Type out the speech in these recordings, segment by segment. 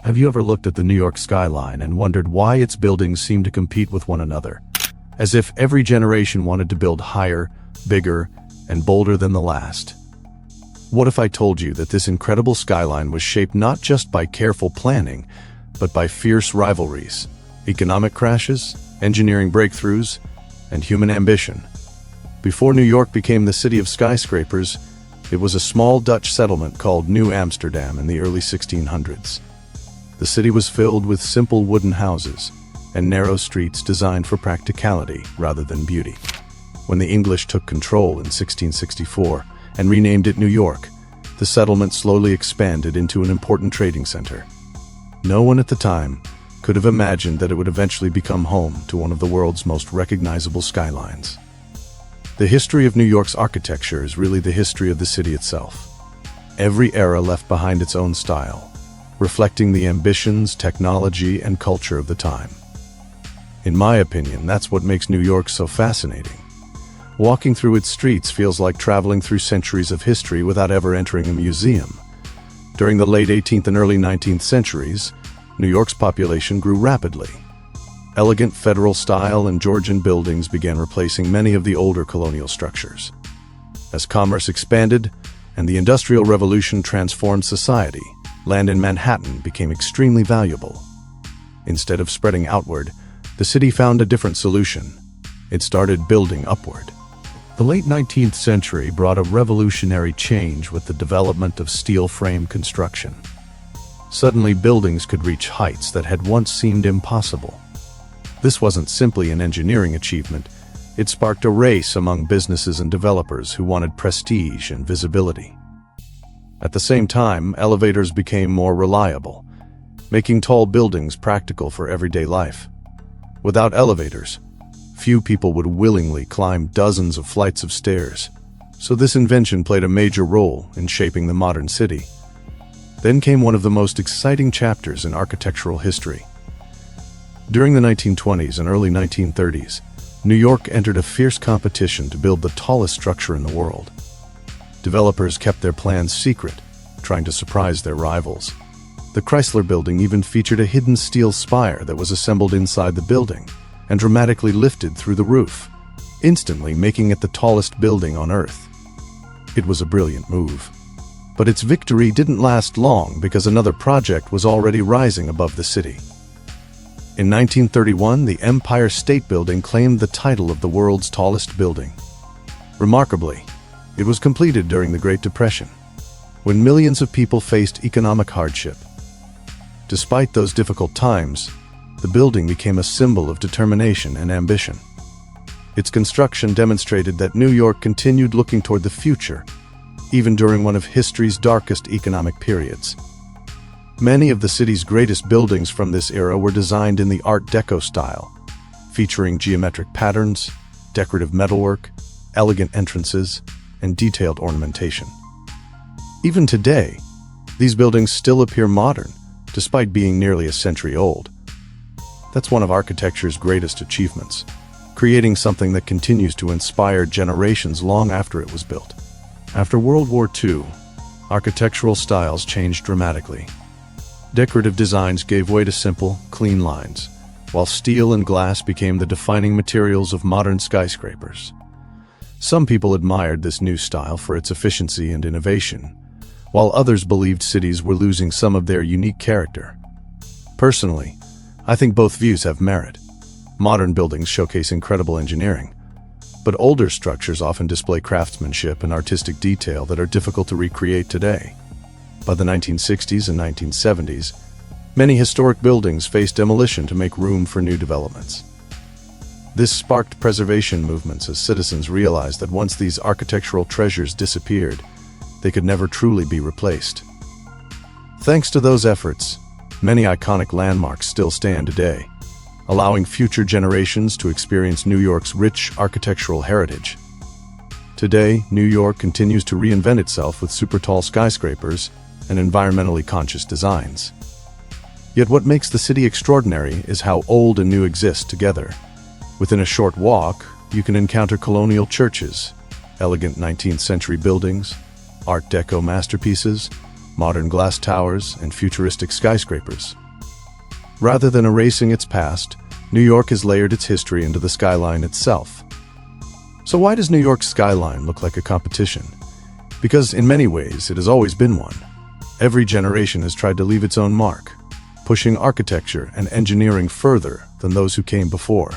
Have you ever looked at the New York skyline and wondered why its buildings seem to compete with one another? As if every generation wanted to build higher, bigger, and bolder than the last. What if I told you that this incredible skyline was shaped not just by careful planning, but by fierce rivalries, economic crashes, engineering breakthroughs, and human ambition? Before New York became the city of skyscrapers, it was a small Dutch settlement called New Amsterdam in the early 1600s. The city was filled with simple wooden houses and narrow streets designed for practicality rather than beauty. When the English took control in 1664 and renamed it New York, the settlement slowly expanded into an important trading center. No one at the time could have imagined that it would eventually become home to one of the world's most recognizable skylines. The history of New York's architecture is really the history of the city itself. Every era left behind its own style, reflecting the ambitions, technology, and culture of the time. In my opinion, that's what makes New York so fascinating. Walking through its streets feels like traveling through centuries of history without ever entering a museum. During the late 18th and early 19th centuries, New York's population grew rapidly. Elegant federal style and Georgian buildings began replacing many of the older colonial structures. As commerce expanded and the Industrial Revolution transformed society, land in Manhattan became extremely valuable. Instead of spreading outward, the city found a different solution. It started building upward. The late 19th century brought a revolutionary change with the development of steel frame construction. Suddenly, buildings could reach heights that had once seemed impossible. This wasn't simply an engineering achievement, it sparked a race among businesses and developers who wanted prestige and visibility. At the same time, elevators became more reliable, making tall buildings practical for everyday life. Without elevators, few people would willingly climb dozens of flights of stairs, so this invention played a major role in shaping the modern city. Then came one of the most exciting chapters in architectural history. During the 1920s and early 1930s, New York entered a fierce competition to build the tallest structure in the world. Developers kept their plans secret, trying to surprise their rivals. The Chrysler Building even featured a hidden steel spire that was assembled inside the building and dramatically lifted through the roof, instantly making it the tallest building on Earth. It was a brilliant move. But its victory didn't last long because another project was already rising above the city. In 1931, the Empire State Building claimed the title of the world's tallest building. Remarkably, it was completed during the Great Depression, when millions of people faced economic hardship. Despite those difficult times, the building became a symbol of determination and ambition. Its construction demonstrated that New York continued looking toward the future, even during one of history's darkest economic periods. Many of the city's greatest buildings from this era were designed in the Art Deco style, featuring geometric patterns, decorative metalwork, elegant entrances, and detailed ornamentation. Even today, these buildings still appear modern, despite being nearly a century old. That's one of architecture's greatest achievements, creating something that continues to inspire generations long after it was built. After World War II, architectural styles changed dramatically. Decorative designs gave way to simple, clean lines, while steel and glass became the defining materials of modern skyscrapers. Some people admired this new style for its efficiency and innovation, while others believed cities were losing some of their unique character. Personally, I think both views have merit. Modern buildings showcase incredible engineering, but older structures often display craftsmanship and artistic detail that are difficult to recreate today. By the 1960s and 1970s, many historic buildings faced demolition to make room for new developments. This sparked preservation movements as citizens realized that once these architectural treasures disappeared, they could never truly be replaced. Thanks to those efforts, many iconic landmarks still stand today, allowing future generations to experience New York's rich architectural heritage. Today, New York continues to reinvent itself with super-tall skyscrapers and environmentally conscious designs. Yet what makes the city extraordinary is how old and new exist together. Within a short walk, you can encounter colonial churches, elegant 19th century buildings, Art Deco masterpieces, modern glass towers, and futuristic skyscrapers. Rather than erasing its past, New York has layered its history into the skyline itself. So why does New York's skyline look like a competition? Because in many ways, it has always been one. Every generation has tried to leave its own mark, pushing architecture and engineering further than those who came before.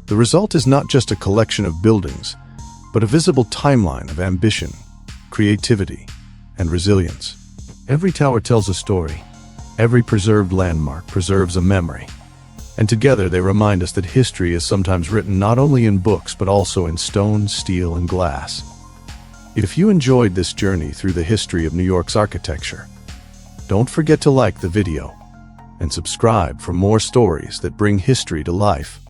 The result is not just a collection of buildings, but a visible timeline of ambition, creativity, and resilience. Every tower tells a story. Every preserved landmark preserves a memory. And together they remind us that history is sometimes written not only in books but also in stone, steel, and glass. If you enjoyed this journey through the history of New York's architecture, don't forget to like the video and subscribe for more stories that bring history to life.